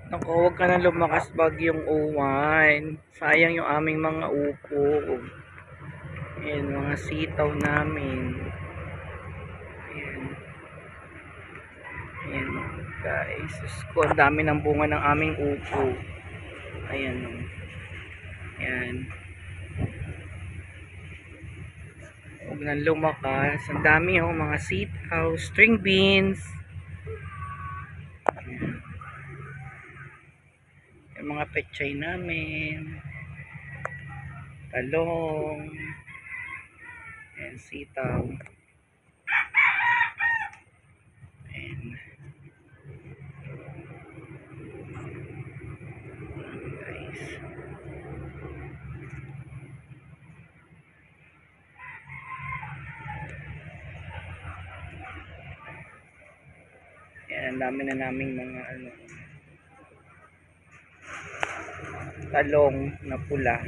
Naku, huwag ka na lumakas bagyong uwan. Sayang yung aming mga upo. Ayan, mga sitaw namin. Ayan, ayan guys. Diyos ko, ang dami ng bunga ng aming upo. Ayan, oh. Ayan. Huwag na lumakas. Ang dami oh, mga sitaw, string beans. Ayan. Yung mga pechay namin. Talong. Ayan, sitaw. Ayan, guys. Ayan, ang dami na naming mga ano, talong na pula.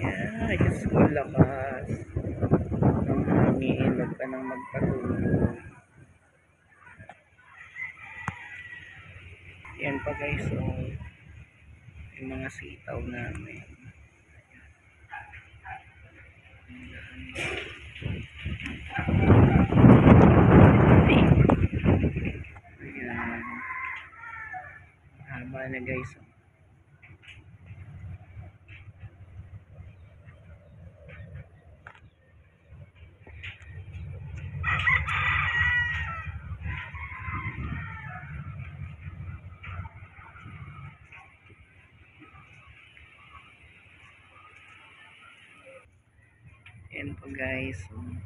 Ayan, Diyos ko, lakas ng hangin. Huwag ka nang magpatulog. Yan pa guys, oh, yung mga sitaw namin. Ayan, haba na guys, oh. Yan po guys, oh.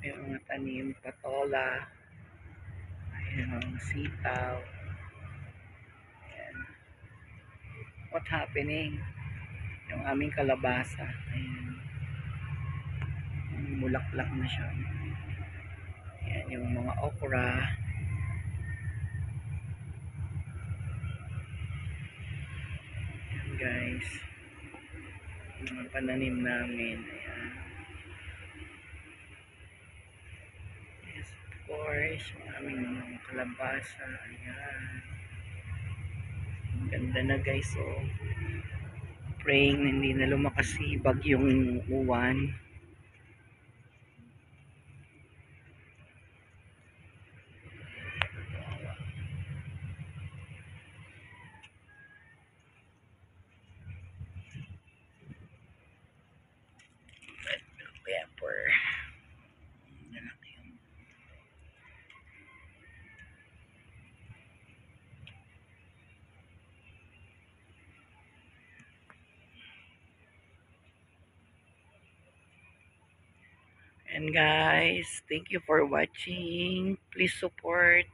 Yung mga tanim, patola. Ayan, mga sitaw. Ayan. What happening? Yung aming kalabasa. Ayan. Mulaklak na siya. Ayan, yung mga okra. Ayan guys. Yung mga pananim namin. Ayan. Yes, of course. Yung aming mga kalabasa. Ayan. Ganda na guys, oh. Praying hindi na lumakas si bagyong uwan. Red bell pepper. Lalaki yun. And guys, thank you for watching. Please support